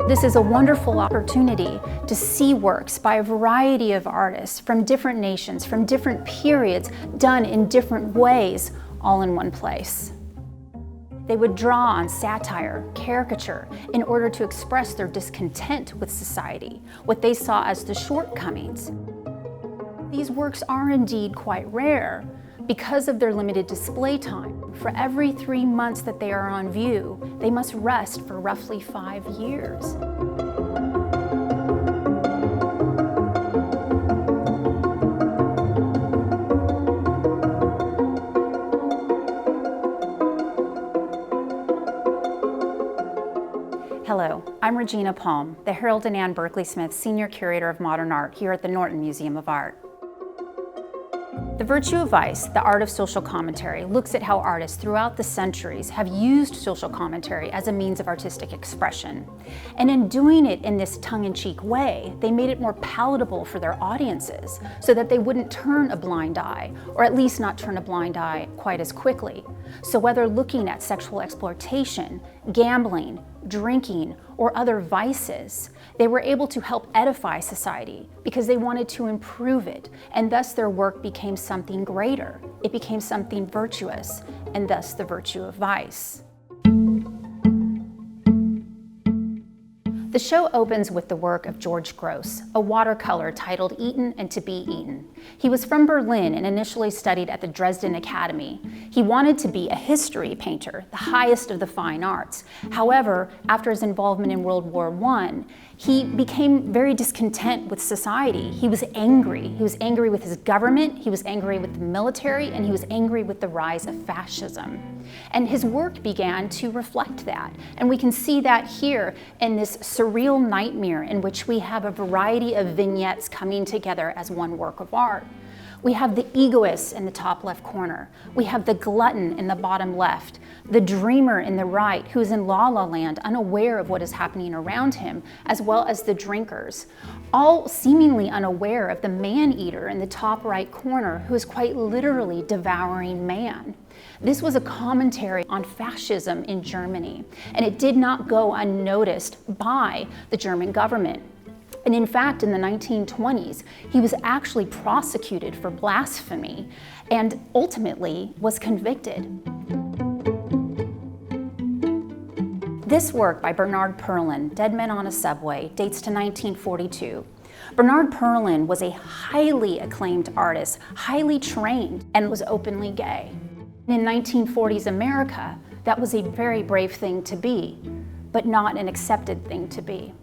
This is a wonderful opportunity to see works by a variety of artists from different nations, from different periods, done in different ways, all in one place. They would draw on satire, caricature, in order to express their discontent with society, what they saw as the shortcomings. These works are indeed quite rare because of their limited display time. For every 3 months that they are on view, they must rest for roughly 5 years. Hello, I'm Regina Palm, the Harold and Ann Berkley Smith Senior Curator of Modern Art here at the Norton Museum of Art. The Virtue of Vice, the art of social commentary, looks at how artists throughout the centuries have used social commentary as a means of artistic expression. And in doing it in this tongue-in-cheek way, they made it more palatable for their audiences so that they wouldn't turn a blind eye, or at least not turn a blind eye quite as quickly. So whether looking at sexual exploitation, gambling, drinking, or other vices, they were able to help edify society because they wanted to improve it, and thus their work became something greater. It became something virtuous, and thus the virtue of vice. The show opens with the work of George Gross, a watercolor titled Eaten and to be Eaten. He was from Berlin and initially studied at the Dresden Academy. He wanted to be a history painter, the highest of the fine arts. However, after his involvement in World War I, he became very discontent with society. He was angry. He was angry with his government, he was angry with the military, and he was angry with the rise of fascism. And his work began to reflect that. And we can see that here in this surreal nightmare in which we have a variety of vignettes coming together as one work of art. We have the egoist in the top left corner. We have the glutton in the bottom left, the dreamer in the right who is in La La Land, unaware of what is happening around him, as well as the drinkers, all seemingly unaware of the man-eater in the top right corner who is quite literally devouring man. This was a commentary on fascism in Germany, and it did not go unnoticed by the German government. And in fact, in the 1920s, he was actually prosecuted for blasphemy and ultimately was convicted. This work by Bernard Perlin, Dead Men on a Subway, dates to 1942. Bernard Perlin was a highly acclaimed artist, highly trained, and was openly gay. In 1940s America, that was a very brave thing to be, but not an accepted thing to be.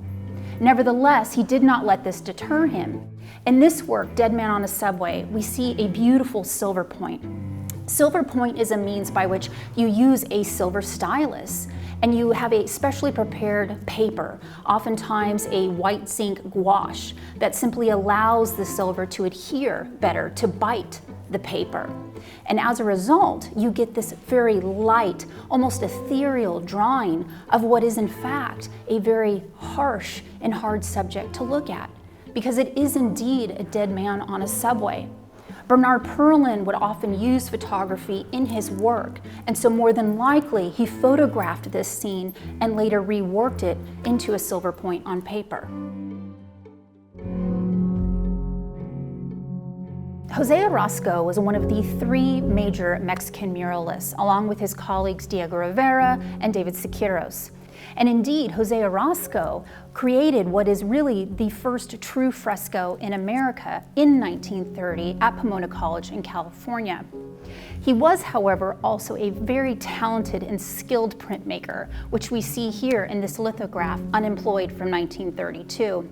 Nevertheless, he did not let this deter him. In this work, Dead Man on a Subway, we see a beautiful silver point. Silver point is a means by which you use a silver stylus, and you have a specially prepared paper, oftentimes a white zinc gouache, that simply allows the silver to adhere better, to bite the paper. And as a result, you get this very light, almost ethereal drawing of what is in fact a very harsh and hard subject to look at, because it is indeed a dead man on a subway. Bernard Perlin would often use photography in his work, and so more than likely he photographed this scene and later reworked it into a silver point on paper. Jose Orozco was one of the 3 major Mexican muralists, along with his colleagues Diego Rivera and David Siqueiros. And indeed, Jose Orozco created what is really the first true fresco in America in 1930 at Pomona College in California. He was, however, also a very talented and skilled printmaker, which we see here in this lithograph, Unemployed, from 1932.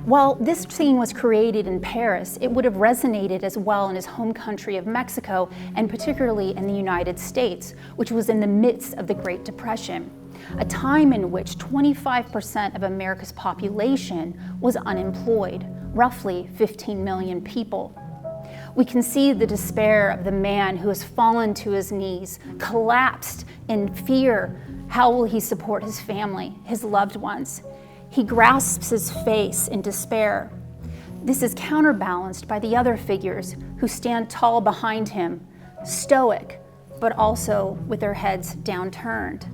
While this scene was created in Paris, it would have resonated as well in his home country of Mexico, and particularly in the United States, which was in the midst of the Great Depression, a time in which 25% of America's population was unemployed, roughly 15 million people. We can see the despair of the man who has fallen to his knees, collapsed in fear. How will he support his family, his loved ones? He grasps his face in despair. This is counterbalanced by the other figures who stand tall behind him, stoic, but also with their heads downturned.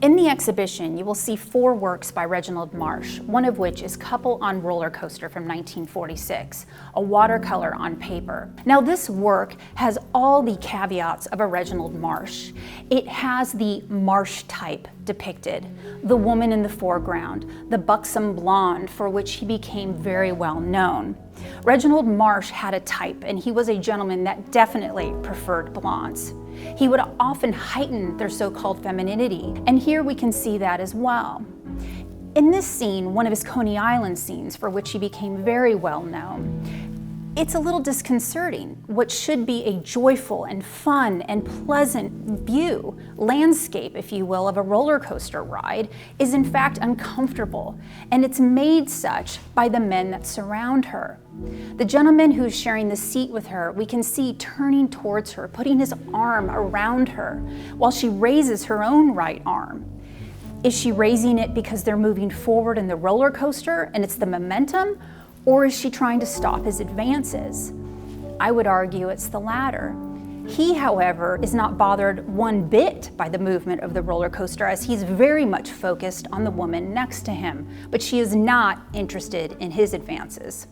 In the exhibition, you will see 4 works by Reginald Marsh, one of which is Couple on Roller Coaster from 1946, a watercolor on paper. Now this work has all the caveats of a Reginald Marsh. It has the Marsh type depicted, the woman in the foreground, the buxom blonde for which he became very well known. Reginald Marsh had a type, and he was a gentleman that definitely preferred blondes. He would often heighten their so-called femininity, and here we can see that as well. In this scene, one of his Coney Island scenes for which he became very well known, it's a little disconcerting. What should be a joyful and fun and pleasant view, landscape, if you will, of a roller coaster ride is in fact uncomfortable, and it's made such by the men that surround her. The gentleman who's sharing the seat with her, we can see turning towards her, putting his arm around her, while she raises her own right arm. Is she raising it because they're moving forward in the roller coaster and it's the momentum? Or is she trying to stop his advances? I would argue it's the latter. He, however, is not bothered one bit by the movement of the roller coaster, as he's very much focused on the woman next to him, but she is not interested in his advances.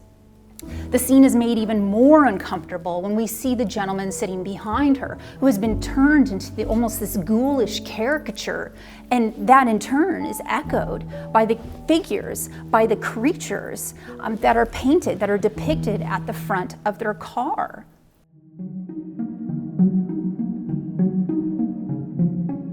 The scene is made even more uncomfortable when we see the gentleman sitting behind her, who has been turned into almost this ghoulish caricature, and that in turn is echoed by the figures, by the creatures that are painted, that are depicted at the front of their car.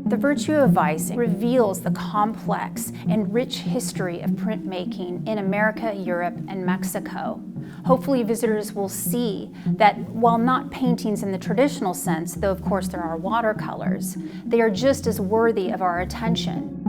The Virtue of Vice reveals the complex and rich history of printmaking in America, Europe, and Mexico. Hopefully visitors will see that while not paintings in the traditional sense, though of course there are watercolors, they are just as worthy of our attention.